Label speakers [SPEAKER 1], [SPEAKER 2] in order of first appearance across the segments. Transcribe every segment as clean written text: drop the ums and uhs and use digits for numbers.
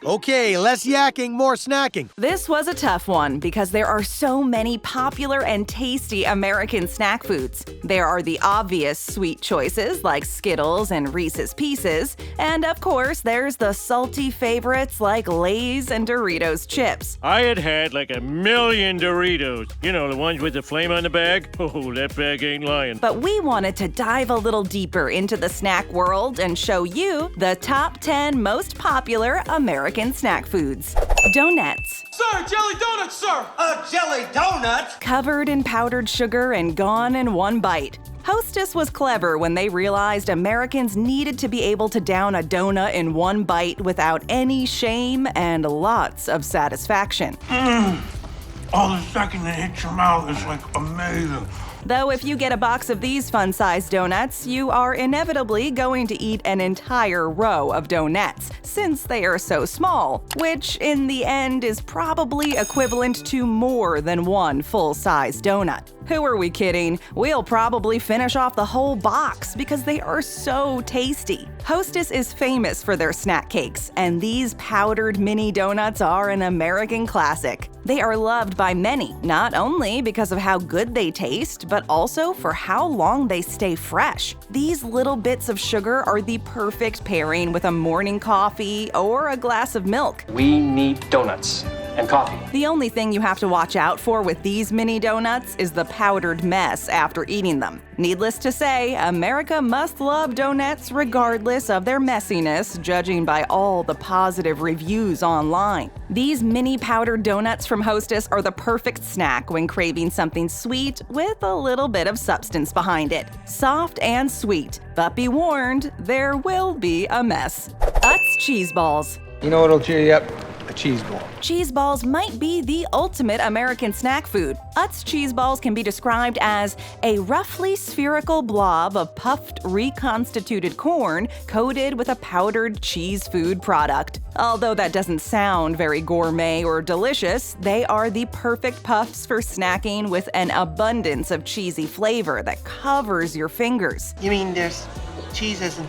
[SPEAKER 1] Okay, less yakking, more snacking.
[SPEAKER 2] This was a tough one because there are so many popular and tasty American snack foods. There are the obvious sweet choices like Skittles and Reese's Pieces, and of course there's the salty favorites like Lay's and Doritos chips.
[SPEAKER 3] I had like a million Doritos. You know, the ones with the flame on the bag? Oh, that bag ain't lying.
[SPEAKER 2] But we wanted to dive a little deeper into the snack world and show you the top 10 most popular American snack foods. Donettes.
[SPEAKER 4] Sir, jelly donuts, sir!
[SPEAKER 5] A jelly donut?
[SPEAKER 2] Covered in powdered sugar and gone in one bite. Hostess was clever when they realized Americans needed to be able to down a donut in one bite without any shame and lots of satisfaction.
[SPEAKER 4] Oh, the second it hits your mouth is like amazing.
[SPEAKER 2] Though if you get a box of these fun-sized donuts, you are inevitably going to eat an entire row of donuts, since they are so small, which in the end is probably equivalent to more than one full-size donut. Who are we kidding? We'll probably finish off the whole box because they are so tasty. Hostess is famous for their snack cakes, and these powdered mini donuts are an American classic. They are loved by many, not only because of how good they taste, but also for how long they stay fresh. These little bits of sugar are the perfect pairing with a morning coffee or a glass of milk.
[SPEAKER 6] We need donuts and coffee.
[SPEAKER 2] The only thing you have to watch out for with these mini donuts is the powdered mess after eating them. Needless to say, America must love donuts regardless of their messiness, judging by all the positive reviews online. These mini powdered donuts from Hostess are the perfect snack when craving something sweet with a little bit of substance behind it. Soft and sweet, but be warned, there will be a mess. Utz Cheese Balls.
[SPEAKER 7] You know what'll cheer you up? A cheese ball.
[SPEAKER 2] Cheese balls might be the ultimate American snack food. Utz cheese balls can be described as a roughly spherical blob of puffed, reconstituted corn coated with a powdered cheese food product. Although that doesn't sound very gourmet or delicious, they are the perfect puffs for snacking with an abundance of cheesy flavor that covers your fingers.
[SPEAKER 5] You mean there's cheese as in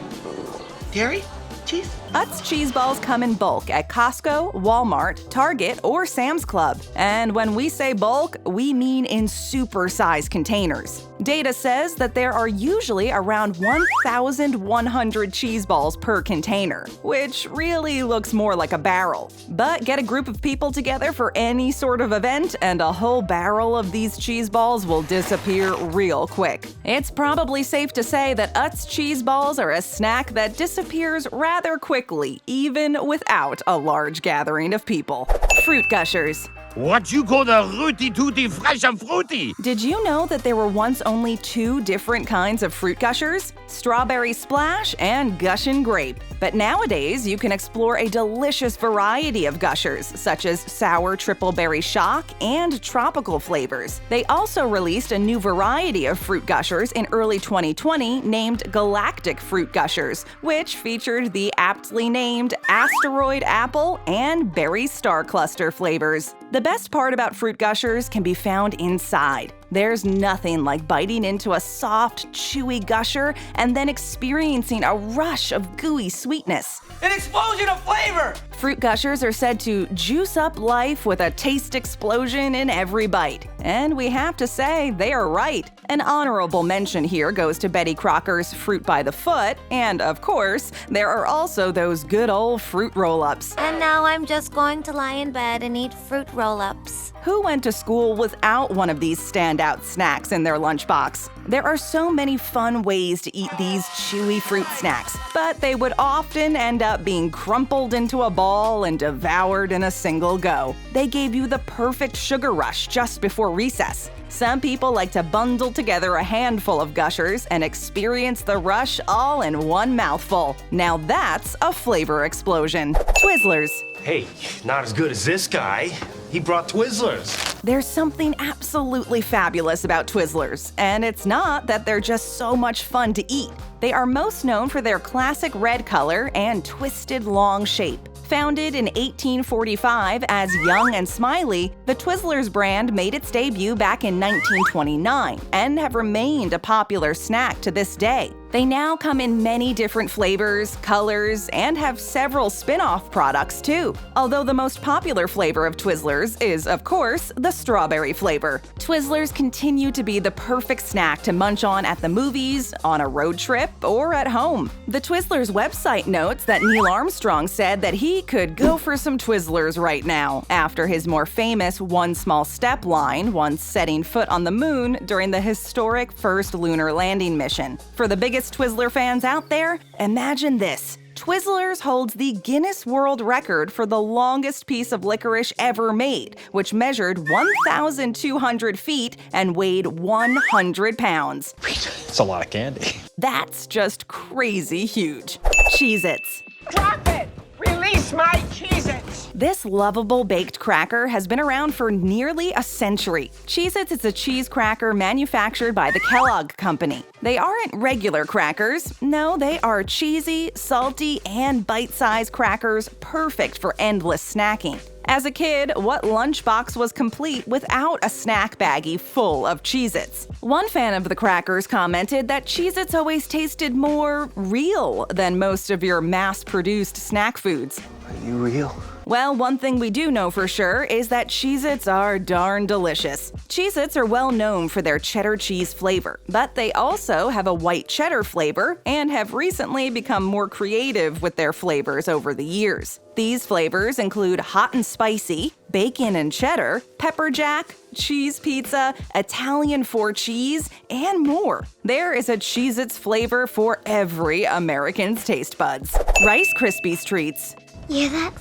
[SPEAKER 5] dairy? Cheese?
[SPEAKER 2] Utz cheese balls come in bulk at Costco, Walmart, Target, or Sam's Club. And when we say bulk, we mean in super-sized containers. Data says that there are usually around 1,100 cheese balls per container, which really looks more like a barrel. But get a group of people together for any sort of event, and a whole barrel of these cheese balls will disappear real quick. It's probably safe to say that Utz cheese balls are a snack that disappears rather quickly, even without a large gathering of people. Fruit Gushers.
[SPEAKER 3] What you call the Rooty Tooty Fresh and Fruity?
[SPEAKER 2] Did you know that there were once only two different kinds of Fruit Gushers? Strawberry Splash and Gushin' Grape. But nowadays, you can explore a delicious variety of Gushers, such as Sour Triple Berry Shock and tropical flavors. They also released a new variety of Fruit Gushers in early 2020 named Galactic Fruit Gushers, which featured the aptly named Asteroid Apple and Berry Star Cluster flavors. The best part about Fruit Gushers can be found inside. There's nothing like biting into a soft, chewy gusher and then experiencing a rush of gooey sweetness.
[SPEAKER 5] An explosion of flavor!
[SPEAKER 2] Fruit Gushers are said to juice up life with a taste explosion in every bite. And we have to say, they are right. An honorable mention here goes to Betty Crocker's Fruit by the Foot, and of course, there are also those good old fruit roll-ups.
[SPEAKER 8] And now I'm just going to lie in bed and eat fruit roll-ups.
[SPEAKER 2] Who went to school without one of these standout snacks in their lunchbox? There are so many fun ways to eat these chewy fruit snacks, but they would often end up being crumpled into a ball and devoured in a single go. They gave you the perfect sugar rush just before recess. Some people like to bundle together a handful of Gushers and experience the rush all in one mouthful. Now that's a flavor explosion. Twizzlers.
[SPEAKER 6] Hey, not as good as this guy. He brought Twizzlers.
[SPEAKER 2] There's something absolutely fabulous about Twizzlers, and it's not that they're just so much fun to eat. They are most known for their classic red color and twisted long shape. Founded in 1845 as Young and Smiley, the Twizzlers brand made its debut back in 1929 and have remained a popular snack to this day. They now come in many different flavors, colors, and have several spin-off products too. Although the most popular flavor of Twizzlers is, of course, the strawberry flavor. Twizzlers continue to be the perfect snack to munch on at the movies, on a road trip, or at home. The Twizzlers website notes that Neil Armstrong said that he could go for some Twizzlers right now, after his more famous One Small Step line once setting foot on the moon during the historic first lunar landing mission. For the biggest Twizzler fans out there, imagine this. Twizzlers holds the Guinness World Record for the longest piece of licorice ever made, which measured 1,200 feet and weighed 100 pounds.
[SPEAKER 6] It's a lot of candy.
[SPEAKER 2] That's just crazy huge. Cheez-its.
[SPEAKER 9] Drop it! Release my Cheez-its!
[SPEAKER 2] This lovable baked cracker has been around for nearly a century. Cheez-its is a cheese cracker manufactured by the Kellogg Company. They aren't regular crackers. No, they are cheesy, salty, and bite-sized crackers perfect for endless snacking. As a kid, what lunchbox was complete without a snack baggie full of Cheez-its? One fan of the crackers commented that Cheez-its always tasted more real than most of your mass-produced snack foods.
[SPEAKER 7] Are you real?
[SPEAKER 2] Well, one thing we do know for sure is that Cheez-its are darn delicious. Cheez-its are well known for their cheddar cheese flavor, but they also have a white cheddar flavor and have recently become more creative with their flavors over the years. These flavors include hot and spicy, bacon and cheddar, pepper jack, cheese pizza, Italian 4 cheese, and more. There is a Cheez-its flavor for every American's taste buds. Rice Krispies treats.
[SPEAKER 8] Yeah, that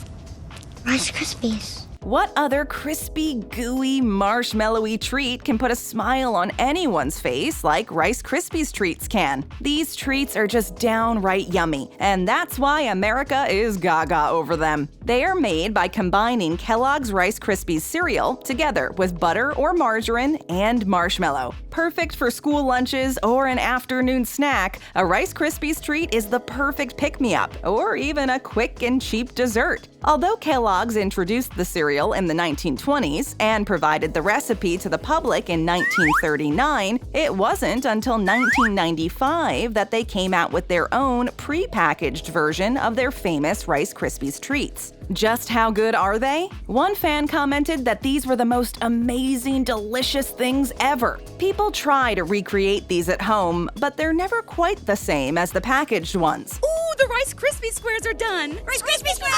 [SPEAKER 8] Rice Krispies.
[SPEAKER 2] What other crispy, gooey, marshmallowy treat can put a smile on anyone's face like Rice Krispies treats can? These treats are just downright yummy, and that's why America is gaga over them. They are made by combining Kellogg's Rice Krispies cereal together with butter or margarine and marshmallow. Perfect for school lunches or an afternoon snack, a Rice Krispies treat is the perfect pick-me-up, or even a quick and cheap dessert. Although Kellogg's introduced the cereal in the 1920s and provided the recipe to the public in 1939, it wasn't until 1995 that they came out with their own pre-packaged version of their famous Rice Krispies treats. Just how good are they? One fan commented that these were the most amazing, delicious things ever. People try to recreate these at home, but they're never quite the same as the packaged ones.
[SPEAKER 10] Ooh, the Rice Krispie squares are done!
[SPEAKER 8] Rice Krispie Squares!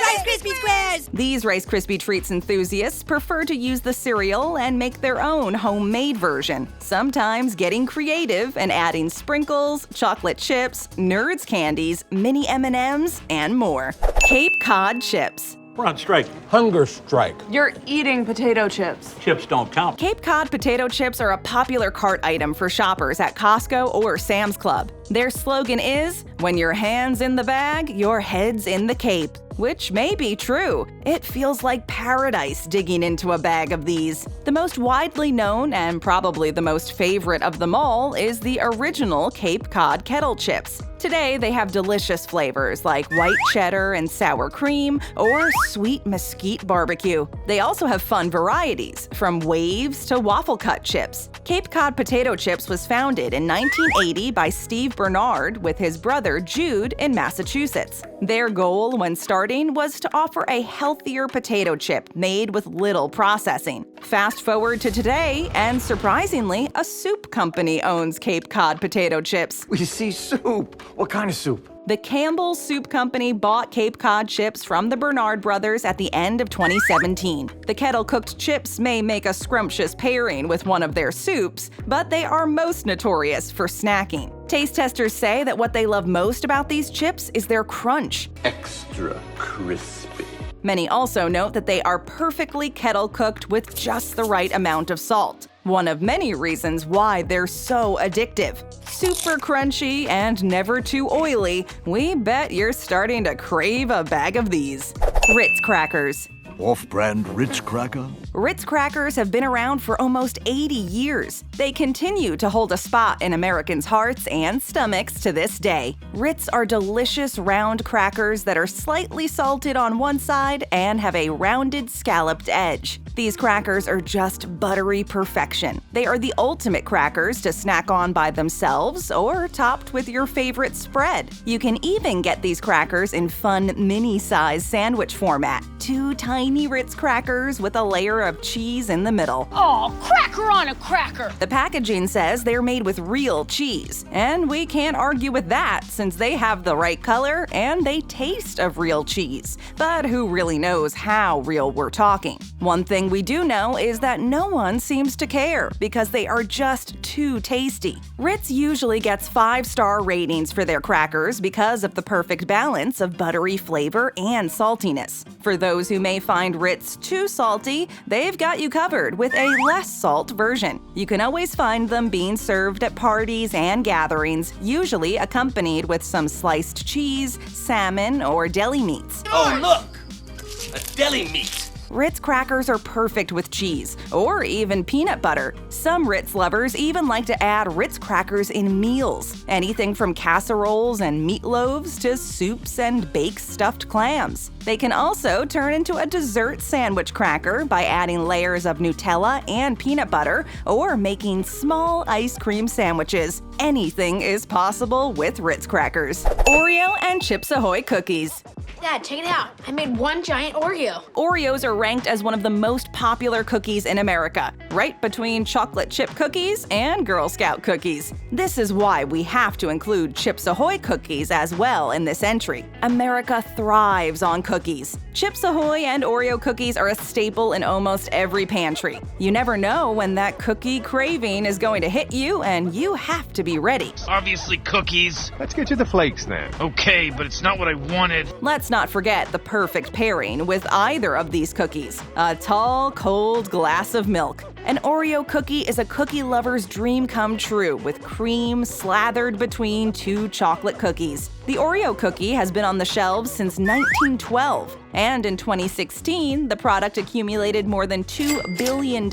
[SPEAKER 8] Rice Krispie Squares!
[SPEAKER 2] These Rice Krispie treats enthusiasts prefer to use the cereal and make their own homemade version, sometimes getting creative and adding sprinkles, chocolate chips, Nerds candies, mini M&Ms, and more. Cape Cod Chips.
[SPEAKER 4] We're on strike.
[SPEAKER 7] Hunger strike.
[SPEAKER 10] You're eating potato chips.
[SPEAKER 4] Chips don't count.
[SPEAKER 2] Cape Cod potato chips are a popular cart item for shoppers at Costco or Sam's Club. Their slogan is, "When your hand's in the bag, your head's in the cape." Which may be true. It feels like paradise digging into a bag of these. The most widely known and probably the most favorite of them all is the original Cape Cod kettle chips. Today, they have delicious flavors like white cheddar and sour cream or sweet mesquite barbecue. They also have fun varieties, from waves to waffle cut chips. Cape Cod potato chips was founded in 1980 by Steve Bernard with his brother Jude in Massachusetts. Their goal when starting was to offer a healthier potato chip made with little processing. Fast forward to today, and surprisingly, a soup company owns Cape Cod potato chips.
[SPEAKER 6] We see soup. What kind of soup?
[SPEAKER 2] The Campbell's Soup Company bought Cape Cod chips from the Bernard brothers at the end of 2017. The kettle-cooked chips may make a scrumptious pairing with one of their soups, but they are most notorious for snacking. Taste testers say that what they love most about these chips is their crunch.
[SPEAKER 11] Extra crispy.
[SPEAKER 2] Many also note that they are perfectly kettle-cooked with just the right amount of salt. One of many reasons why they're so addictive. Super crunchy and never too oily, we bet you're starting to crave a bag of these. Ritz Crackers.
[SPEAKER 12] Off-brand Ritz Cracker?
[SPEAKER 2] Ritz Crackers have been around for almost 80 years. They continue to hold a spot in Americans' hearts and stomachs to this day. Ritz are delicious round crackers that are slightly salted on one side and have a rounded scalloped edge. These crackers are just buttery perfection. They are the ultimate crackers to snack on by themselves or topped with your favorite spread. You can even get these crackers in fun mini-size sandwich format. 2 tiny Ritz crackers with a layer of cheese in the middle.
[SPEAKER 10] Oh, cracker on a cracker!
[SPEAKER 2] The packaging says they're made with real cheese, and we can't argue with that since they have the right color and they taste of real cheese. But who really knows how real we're talking? One thing we do know is that no one seems to care because they are just too tasty. Ritz usually gets 5-star ratings for their crackers because of the perfect balance of buttery flavor and saltiness. For those who may find Ritz too salty, they've got you covered with a less salt version. You can always find them being served at parties and gatherings, usually accompanied with some sliced cheese, salmon, or deli meats.
[SPEAKER 13] Oh, look! A deli meat!
[SPEAKER 2] Ritz crackers are perfect with cheese, or even peanut butter. Some Ritz lovers even like to add Ritz crackers in meals, anything from casseroles and meatloaves to soups and baked stuffed clams. They can also turn into a dessert sandwich cracker by adding layers of Nutella and peanut butter, or making small ice cream sandwiches. Anything is possible with Ritz crackers. Oreo and Chips Ahoy cookies.
[SPEAKER 10] Dad, check it out. I made one giant Oreo.
[SPEAKER 2] Oreos are ranked as one of the most popular cookies in America, right between chocolate chip cookies and Girl Scout cookies. This is why we have to include Chips Ahoy cookies as well in this entry. America thrives on cookies. Chips Ahoy and Oreo cookies are a staple in almost every pantry. You never know when that cookie craving is going to hit you, and you have to be ready.
[SPEAKER 14] Obviously cookies.
[SPEAKER 15] Let's get you the flakes then.
[SPEAKER 14] Okay, but it's not what I wanted.
[SPEAKER 2] Let's not forget the perfect pairing with either of these cookies: a tall, cold glass of milk. An Oreo cookie is a cookie lover's dream come true, with cream slathered between 2 chocolate cookies. The Oreo cookie has been on the shelves since 1912, and in 2016, the product accumulated more than $2 billion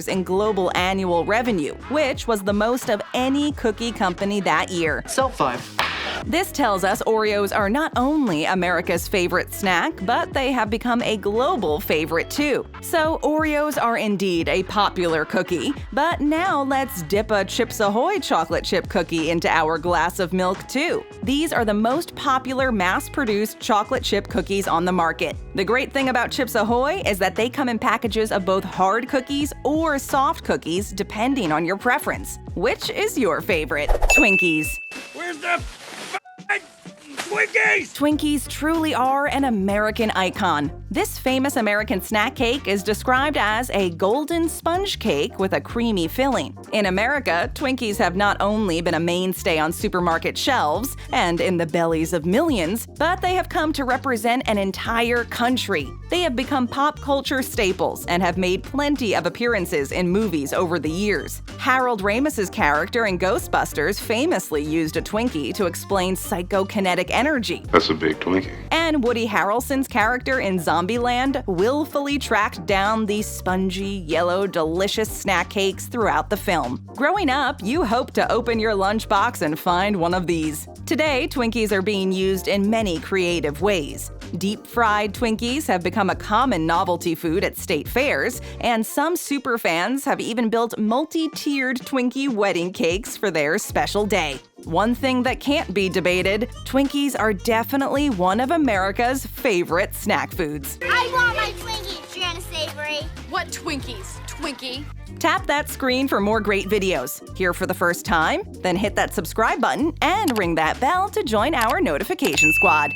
[SPEAKER 2] in global annual revenue, which was the most of any cookie company that year.
[SPEAKER 13] Sell 5.
[SPEAKER 2] This tells us Oreos are not only America's favorite snack, but they have become a global favorite too. So Oreos are indeed a popular cookie, but now let's dip a Chips Ahoy chocolate chip cookie into our glass of milk too. These are the most popular mass-produced chocolate chip cookies on the market. The great thing about Chips Ahoy is that they come in packages of both hard cookies or soft cookies, depending on your preference. Which is your favorite? Twinkies.
[SPEAKER 3] Where's the Twinkies?
[SPEAKER 2] Twinkies truly are an American icon. This famous American snack cake is described as a golden sponge cake with a creamy filling. In America, Twinkies have not only been a mainstay on supermarket shelves and in the bellies of millions, but they have come to represent an entire country. They have become pop culture staples and have made plenty of appearances in movies over the years. Harold Ramis's character in Ghostbusters famously used a Twinkie to explain psychokinetic energy.
[SPEAKER 11] That's a big Twinkie.
[SPEAKER 2] And Woody Harrelson's character in Zombieland willfully tracked down these spongy, yellow, delicious snack cakes throughout the film. Growing up, you hope to open your lunchbox and find one of these. Today, Twinkies are being used in many creative ways. Deep-fried Twinkies have become a common novelty food at state fairs, and some superfans have even built multi-tiered Twinkie wedding cakes for their special day. One thing that can't be debated, Twinkies are definitely one of America's favorite snack foods.
[SPEAKER 8] I want my Twinkie, Gianna Savory.
[SPEAKER 10] What Twinkies? Twinkie?
[SPEAKER 2] Tap that screen for more great videos. Here for the first time? Then hit that subscribe button and ring that bell to join our notification squad.